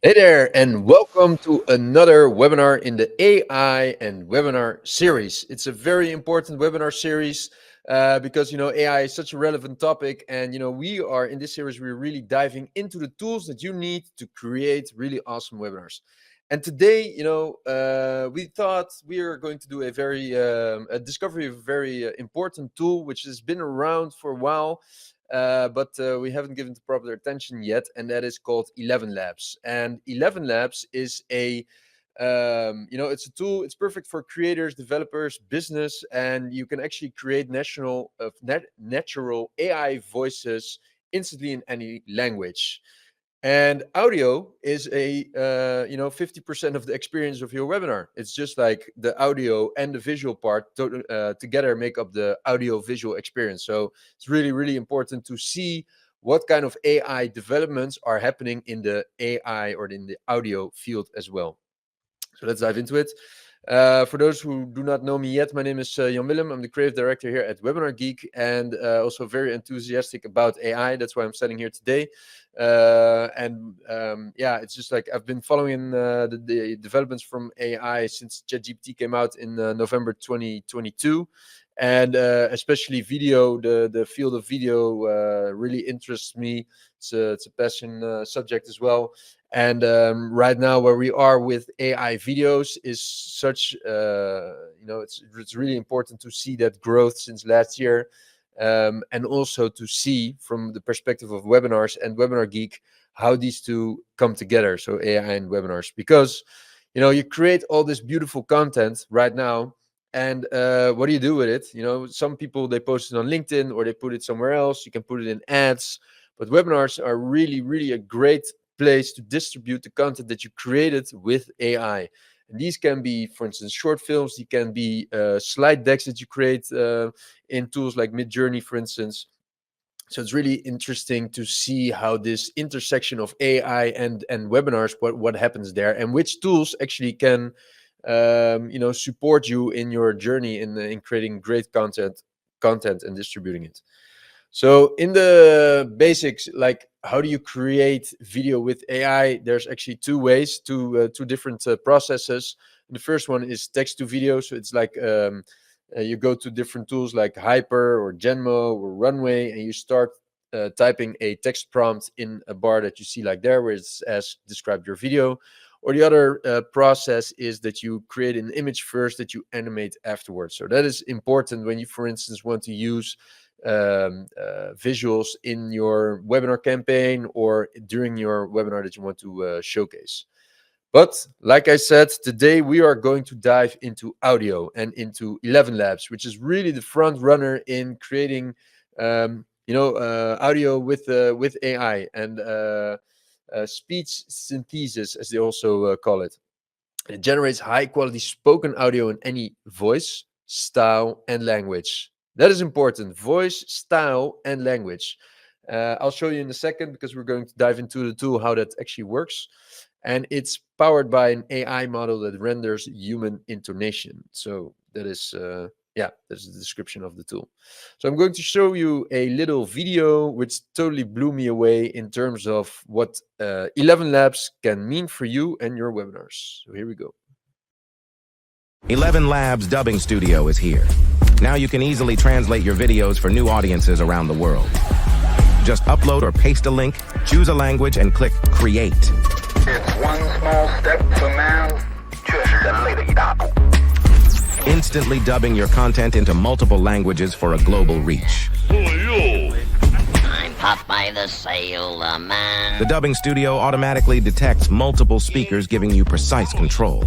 Hey there, and welcome to another webinar in the AI and webinar series. It's a very important webinar series because AI is such a relevant topic, and we are in this series. We're really diving into the tools that you need to create really awesome webinars. And today, we thought we are going to do a discovery of a very important tool which has been around for a while. But we haven't given it proper attention yet, and that is called ElevenLabs. And ElevenLabs is it's a tool. It's perfect for creators, developers, business, and you can actually create natural AI voices instantly in any language. And audio is 50% of the experience of your webinar. It's just like the audio and the visual part together make up the audio visual experience. So it's really, really important to see what kind of AI developments are happening in the AI or in the audio field as well. So let's dive into it. For those who do not know me yet, my name is Jan Willem. I'm the creative director here at WebinarGeek, and also very enthusiastic about AI. That's why I'm standing here today. It's just like I've been following the developments from AI since ChatGPT came out in November 2022. And especially video, the field of video really interests me. It's a passion subject as well. And right now, where we are with AI videos is such, it's really important to see that growth since last year, and also to see from the perspective of webinars and WebinarGeek how these two come together. So AI and webinars, because you create all this beautiful content right now. And what do you do with it? Some people, they post it on LinkedIn or they put it somewhere else. You can put it in ads, but webinars are really, really a great place to distribute the content that you created with AI. And these can be, for instance, short films. They can be slide decks that you create in tools like Midjourney, for instance. So it's really interesting to see how this intersection of AI and webinars, what happens there, and which tools actually can support you in your journey in creating great content and distributing it. So in the basics, like how do you create video with AI? There's actually two ways, two different processes. And the first one is text to video. So it's like you go to different tools like Hyper or Genmo or Runway, and you start typing a text prompt in a bar that you see like there, where it's as described your video. Or the other process is that you create an image first that you animate afterwards. So that is important when you, for instance, want to use visuals in your webinar campaign or during your webinar that you want to showcase. But like I said, today we are going to dive into audio and into ElevenLabs, which is really the front runner in creating audio with AI and speech synthesis, as they also call it. It generates high quality spoken audio in any voice, style, and language. That is important. Voice, style, and language. I'll show you in a second because we're going to dive into the tool, how that actually works. And it's powered by an AI model that renders human intonation. So that is that's the description of the tool. So I'm going to show you a little video which totally blew me away in terms of what ElevenLabs can mean for you and your webinars. So here we go. ElevenLabs Dubbing Studio is here. Now you can easily translate your videos for new audiences around the world. Just upload or paste a link, choose a language, and click Create. It's one small step for man, 却是人类的一大步. Instantly dubbing your content into multiple languages for a global reach. I'm Popeye the Sailor Man. The Dubbing Studio automatically detects multiple speakers, giving you precise control.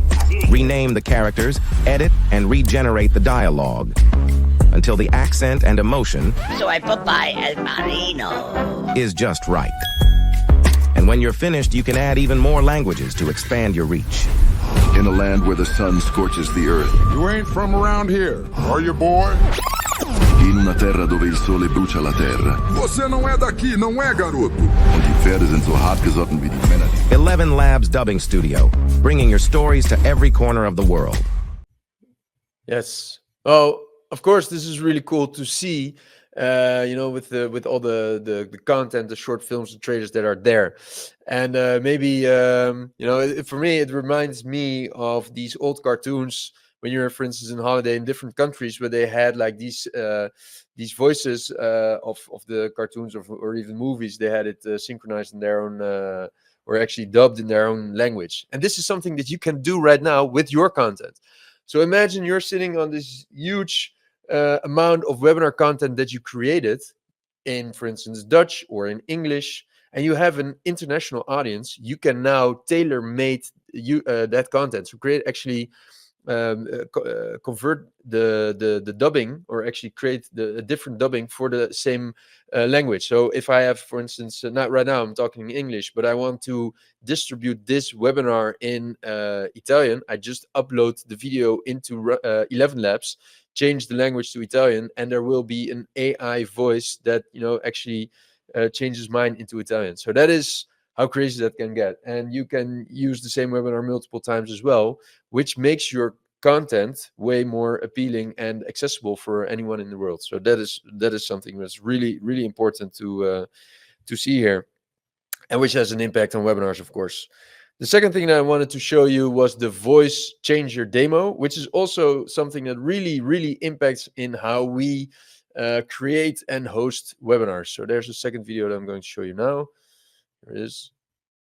Rename the characters, edit, and regenerate the dialogue until the accent and emotion So I Popeye El Marino. is just right. And when you're finished, you can add even more languages to expand your reach. In a land where the sun scorches the earth. You ain't from around here, are you, boy? In una terra dove il sole brucia la terra. Você não é daqui, não é, garoto? Und die Pferde sind so hartgesotten wie die Männer. ElevenLabs Dubbing Studio, bringing your stories to every corner of the world. Yes. Oh, of course, this is really cool to see. with all the content, the short films, the trailers that are there. And maybe for me, it reminds me of these old cartoons when you're, for instance, in holiday in different countries, where they had like these voices of the cartoons or even movies. They had it synchronized in their own or actually dubbed in their own language. And this is something that you can do right now with your content. So imagine you're sitting on this huge amount of webinar content that you created in, for instance, Dutch or in English, and you have an international audience. You can now tailor-made that content. So create actually convert the dubbing, or actually create a different dubbing for the same language. So if I have, for instance, not right now I'm talking English, but I want to distribute this webinar in Italian, I just upload the video into ElevenLabs, change the language to Italian, and there will be an AI voice that actually changes mine into Italian. So that is how crazy that can get. And you can use the same webinar multiple times as well, which makes your content way more appealing and accessible for anyone in the world. So that is something that's really, really important to see here, and which has an impact on webinars, of course. The second thing that I wanted to show you was the voice changer demo, which is also something that really, really impacts in how we create and host webinars. So there's a second video that I'm going to show you now. There it is.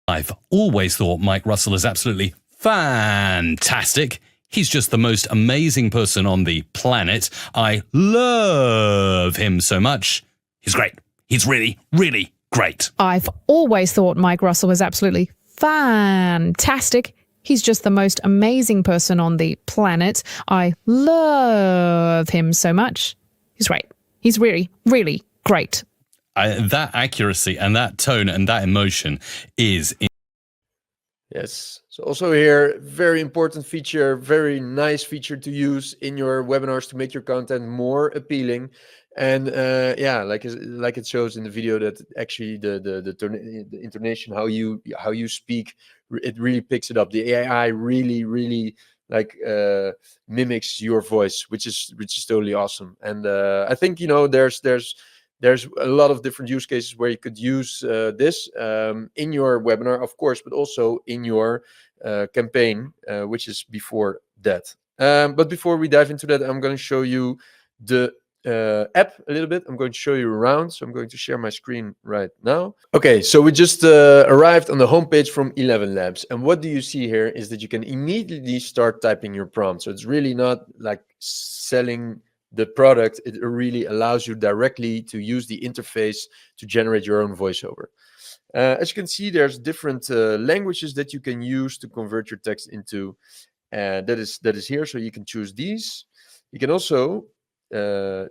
I've always thought Mike Russell is absolutely fantastic. He's just the most amazing person on the planet. I love him so much. He's great. He's really, really great. I've always thought Mike Russell was absolutely fantastic. He's just the most amazing person on the planet. I love him so much. He's great. He's really, really great. That accuracy and that tone and that emotion is... Yes. So also here, very important feature, very nice feature to use in your webinars to make your content more appealing. And yeah, like it shows in the video, that actually the intonation, how you speak, it really picks it up. The AI really like mimics your voice, which is totally awesome. And I think there's a lot of different use cases where you could use this in your webinar, of course, but also in your campaign, which is before that. But before we dive into that, I'm going to show you the app a little bit. I'm going to show you around. So I'm going to share my screen right now. Okay, so we just arrived on the homepage from ElevenLabs. And what do you see here is that you can immediately start typing your prompt. So it's really not like selling the product. It really allows you directly to use the interface to generate your own voiceover. As you can see, there's different languages that you can use to convert your text into. That is here, so you can choose these. You can also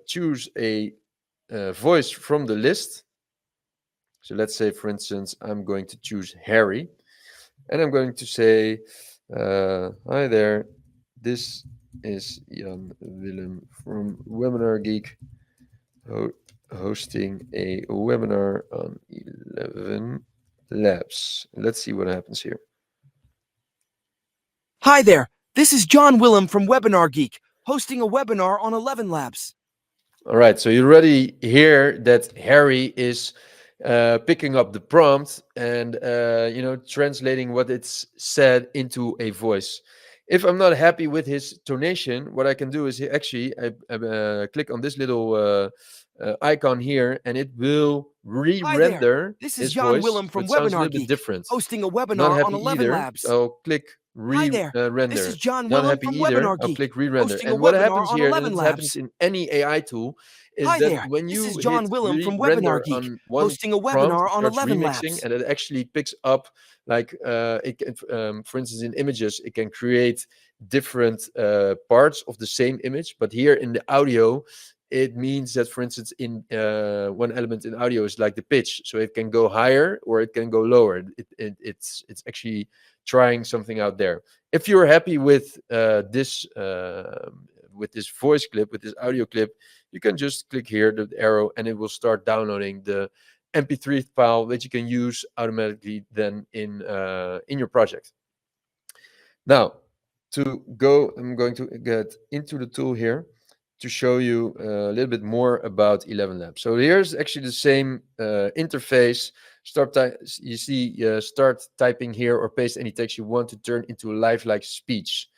choose a voice from the list. So let's say, for instance, I'm going to choose Harry, and I'm going to say, hi there, this is Jan Willem from WebinarGeek, hosting a webinar on ElevenLabs. Let's see what happens here. Hi there, this is John Willem from WebinarGeek, hosting a webinar on ElevenLabs. All right, so you already hear that Harry is picking up the prompt and translating what it's said into a voice. If I'm not happy with his tonation, what I can do is actually click on this little icon here, and it will re-render This his is John voice. Willem from It sounds a little WebinarGeek, bit different. hosting a Not webinar happy on either. ElevenLabs. I'll click Hi there, re-render. this is John Not Willem happy from either. I'll WebinarGeek, click re-render. hosting a And what webinar happens on here, and it ElevenLabs. happens in any AI tool, is Hi that there, when this you is John hit Willem from re-render WebinarGeek, on one hosting a prompt, webinar it on starts remixing, ElevenLabs. and it actually picks up, like it can, for instance, in images, it can create different parts of the same image. But here in the audio, it means that, for instance, in one element in audio is like the pitch, so it can go higher or it can go lower. It's actually trying something out there. If you're happy with this voice clip, with this audio clip, you can just click here, the arrow, and it will start downloading the MP3 file that you can use automatically then in your project. Now, to go, I'm going to get into the tool here to show you a little bit more about ElevenLabs. So here's actually the same interface. You see, start typing here or paste any text you want to turn into a lifelike speech.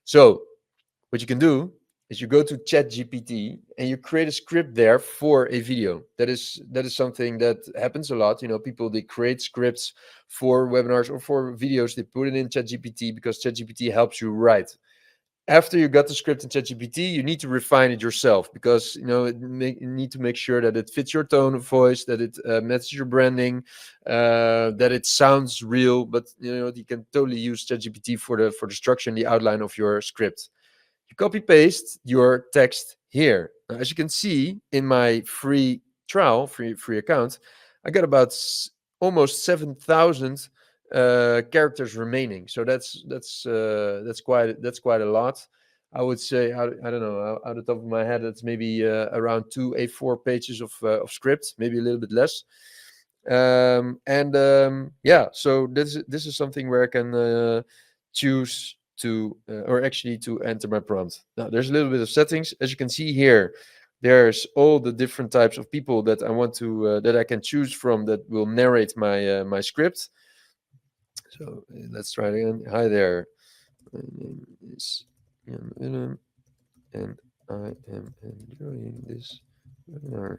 So what you can do is you go to ChatGPT and you create a script there for a video. That is something that happens a lot. People, they create scripts for webinars or for videos. They put it in ChatGPT because ChatGPT helps you write. After you got the script in ChatGPT, you need to refine it yourself because you need to make sure that it fits your tone of voice, that it matches your branding, that it sounds real. But you can totally use ChatGPT for the structure and the outline of your script. You copy paste your text here. Now, as you can see in my free trial, free account, I got about almost 7,000 characters remaining. So that's quite a lot. I would say, I don't know, out of the top of my head, that's maybe around 2 A4 pages of script, maybe a little bit less. Yeah, so this is something where I can choose to enter my prompt. Now there's a little bit of settings. As you can see here, there's all the different types of people that I want to that I can choose from that will narrate my my script. So let's try it again. Hi there, my name is Jan Willem, and I am enjoying this webinar.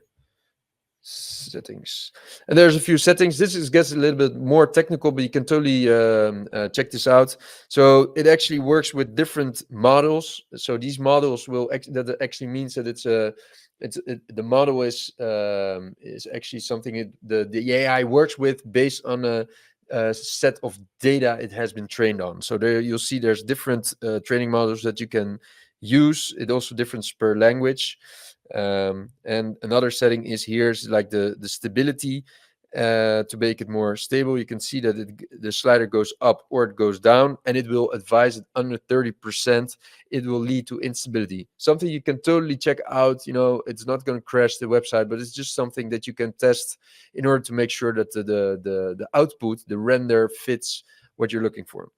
Settings, and there's a few settings. This gets a little bit more technical, but you can totally check this out. So it actually works with different models. So these models will that actually means that the model is actually something the AI works with based on a set of data it has been trained on. So there you'll see there's different training models that you can use. It also differs per language. And another setting is here's like the stability to make it more stable. You can see that the slider goes up or it goes down, and it will advise that under 30% it will lead to instability. Something you can totally check out. It's not going to crash the website, but it's just something that you can test in order to make sure that the output, the render, fits what you're looking for.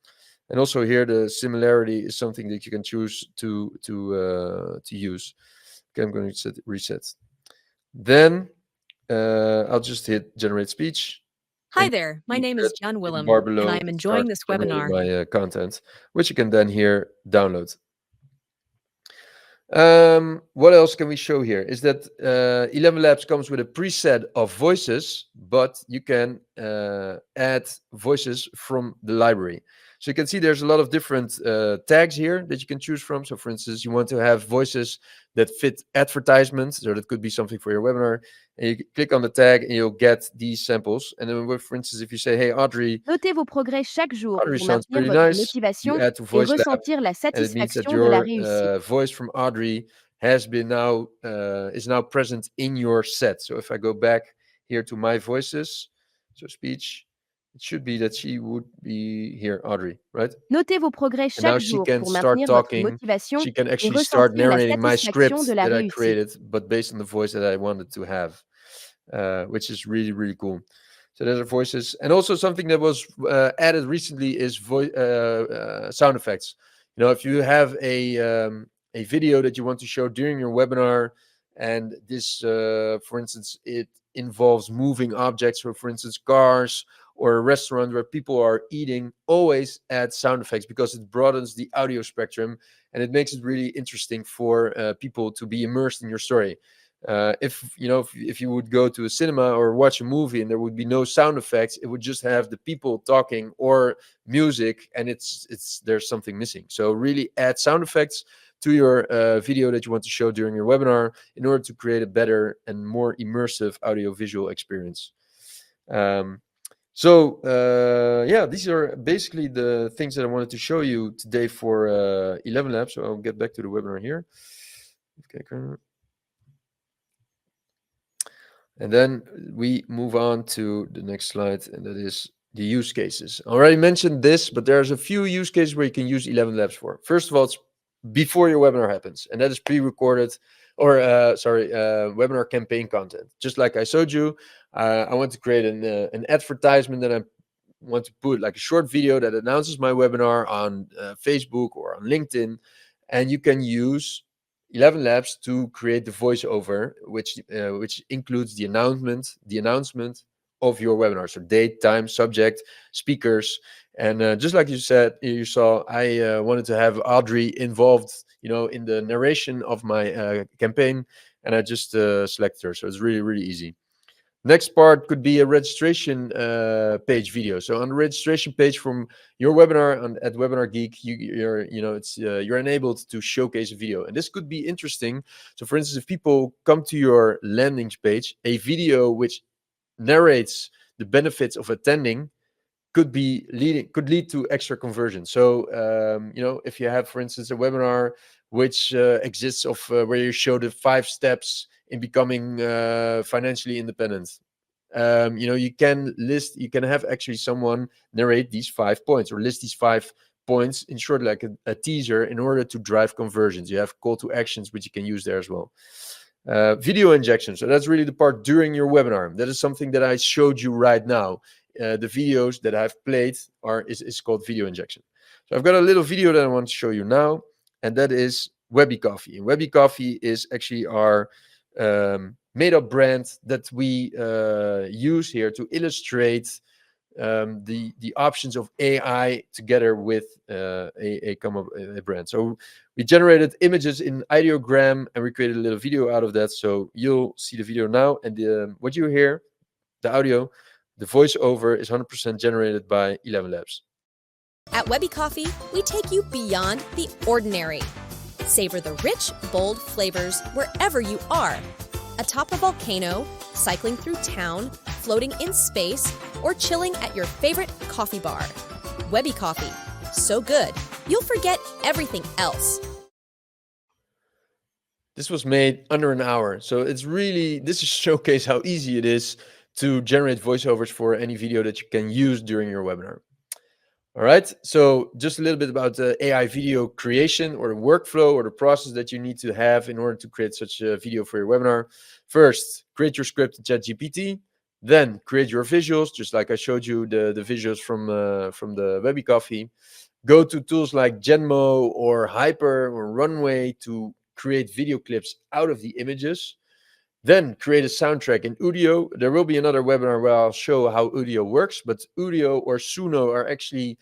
And also here the similarity is something that you can choose to use. Okay, I'm going to reset. Then I'll just hit generate speech. Hi there, my name is Jan Willem, and I'm enjoying this webinar. My content, which you can then here download. What else can we show here is that ElevenLabs comes with a preset of voices, but you can add voices from the library. So you can see there's a lot of different tags here that you can choose from. So for instance, you want to have voices that fit advertisements. So that could be something for your webinar. And you click on the tag and you'll get these samples. And then for instance, if you say, hey, Audrey, Notez vos progrès chaque jour Audrey pour sounds maintenir pretty votre nice. motivation You add to et Voice Lab, ressentir la and it means that satisfaction de la your réussite. voice from Audrey is now present in your set. So if I go back here to my voices, so speech, it should be that she would be here, Audrey, right? Notez vos progrès And now chaque she jour can pour start maintenir votre talking. motivation She can et actually start ressentir la narrating my satisfaction script de la that I réussite. created, but based on the voice that I wanted to have, which is really, really cool. So there's our voices. And also something that was added recently is sound effects. If you have a video that you want to show during your webinar, and this, for instance, it involves moving objects, or for instance, cars or a restaurant where people are eating, always add sound effects because it broadens the audio spectrum and it makes it really interesting for people to be immersed in your story. If you would go to a cinema or watch a movie and there would be no sound effects, it would just have the people talking or music, and there's something missing. So really add sound effects to your video that you want to show during your webinar in order to create a better and more immersive audio-visual experience. Yeah, these are basically the things that I wanted to show you today for ElevenLabs. So I'll get back to the webinar here. Okay, and then we move on to the next slide, and that is the use cases. I already mentioned this, but there's a few use cases where you can use ElevenLabs for. First of all, it's before your webinar happens, and that is pre-recorded or webinar campaign content. Just like I showed you, I want to create an advertisement that I want to put like a short video that announces my webinar on Facebook or on LinkedIn, and you can use ElevenLabs to create the voiceover, which includes the announcement of your webinar. So date, time, subject, speakers, and just like you said, you saw, I wanted to have Audrey involved, in the narration of my campaign, and I just selected her. So it's really, really easy. Next part could be a registration page video. So on the registration page from your webinar at WebinarGeek, you're enabled to showcase a video, and this could be interesting. So, for instance, if people come to your landing page, a video which narrates the benefits of attending could lead to extra conversion. So, if you have, for instance, a webinar which exists of where you show the 5 steps in becoming financially independent, you can have actually someone narrate these 5 points or list these 5 points in short, like a teaser, in order to drive conversions. You have call to actions which you can use there as well. Video injection. So that's really the part during your webinar. That is something that I showed you right now. The videos that I've played is called video injection. So I've got a little video that I want to show you now, and that is WebbyCoffee. And WebbyCoffee is actually our made-up brand that we use here to illustrate the options of AI together with a brand. So we generated images in ideogram, and we created a little video out of that. So you'll see the video now, and what you hear, the audio, the voiceover is 100% generated by ElevenLabs. At WebbyCoffee, we take you beyond the ordinary. Savor the rich, bold flavors wherever you are. Atop a volcano, cycling through town, floating in space, or chilling at your favorite coffee bar. WebbyCoffee. So good, you'll forget everything else. This was made under an hour. So this is showcase how easy it is to generate voiceovers for any video that you can use during your webinar. All right, so just a little bit about the AI video creation, or the workflow, or the process that you need to have in order to create such a video for your webinar. First, create your script in ChatGPT. Then create your visuals, just like I showed you the visuals from the WebbyCoffee. Go to tools like Genmo or Hyper or Runway to create video clips out of the images. Then create a soundtrack in Udio. There will be another webinar where I'll show how Udio works, but Udio or Suno are actually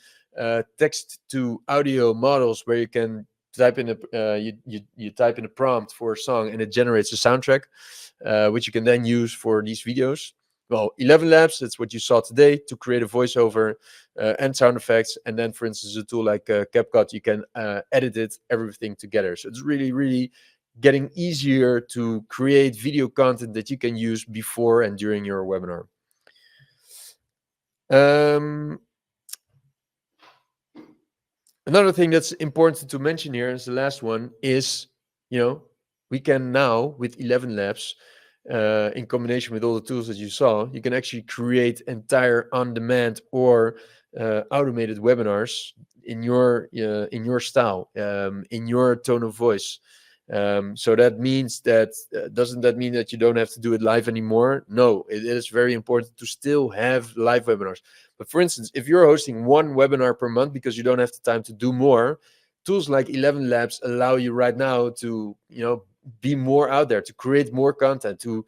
text to audio models where you can type in you type in a prompt for a song and it generates a soundtrack, which you can then use for these videos. Well, ElevenLabs, that's what you saw today, to create a voiceover and sound effects. And then, for instance, a tool like CapCut, you can edit everything together. So it's really, really getting easier to create video content that you can use before and during your webinar. Another thing that's important to mention here is the last one is, we can now, with ElevenLabs, in combination with all the tools that you saw, you can actually create entire on-demand or automated webinars in your style, in your tone of voice. So that means that doesn't that mean that you don't have to do it live anymore? No, it is very important to still have live webinars. But for instance, if you're hosting one webinar per month because you don't have the time to do more, tools like ElevenLabs allow you right now to be more out there, to create more content, to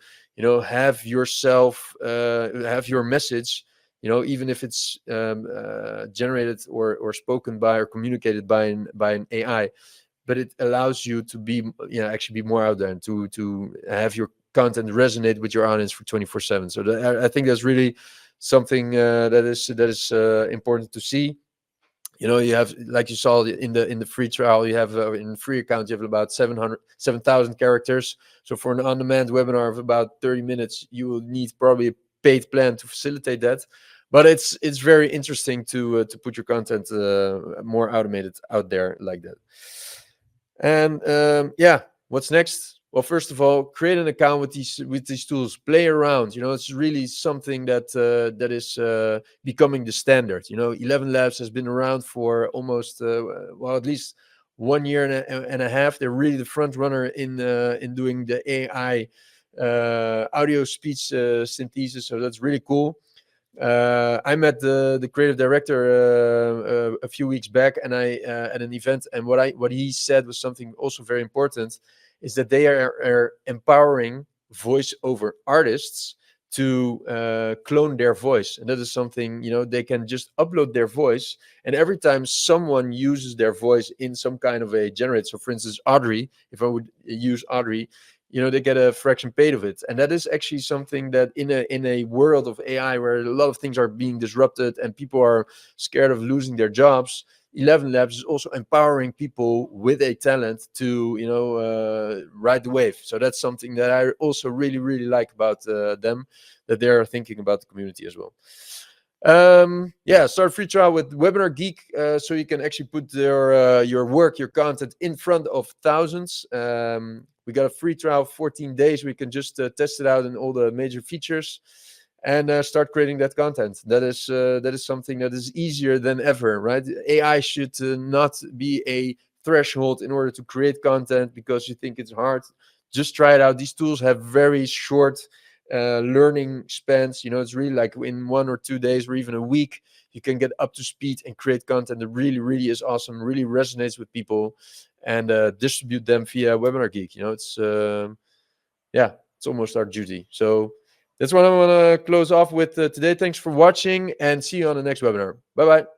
have yourself have your message, even if it's generated or spoken by or communicated by an AI. But it allows you to be actually be more out there and to have your content resonate with your audience for 24/7. So I think that's really something that is important to see. You have, like you saw in the free trial, you have in the free account, you have about 7,000 characters. So for an on-demand webinar of about 30 minutes, you will need probably a paid plan to facilitate that. But it's very interesting to put your content more automated out there like that. And what's next? Well, first of all, create an account with these tools. Play around. It's really something that is becoming the standard. ElevenLabs has been around for almost at least 1 year and a half. They're really the front runner in doing the AI audio speech synthesis. So that's really cool. I met the creative director a few weeks back, and I at an event, and what he said was something also very important, is that they are empowering voiceover artists to clone their voice, and that is something, you know, they can just upload their voice, and every time someone uses their voice in some kind of a generator, so for instance Audrey, if I would use Audrey, you know, they get a fraction paid of it. And that is actually something that in a world of AI where a lot of things are being disrupted and people are scared of losing their jobs, ElevenLabs is also empowering people with a talent to, you know, ride the wave. So that's something that I also really, really like about them, that they're thinking about the community as well. Yeah, start a free trial with WebinarGeek, so you can actually put your work, your content in front of thousands. We got a free trial of 14 days. We can just test it out in all the major features and start creating that content. That is something that is easier than ever, right? AI should not be a threshold in order to create content because you think it's hard. Just try it out. These tools have very short learning spans. You know, it's really like in 1 or 2 days or even a week, you can get up to speed and create content that really, really is awesome, really resonates with people, and distribute them via WebinarGeek. You know, it's yeah, it's almost our duty. So that's what I want to close off with today. Thanks for watching, and see you on the next webinar. Bye bye.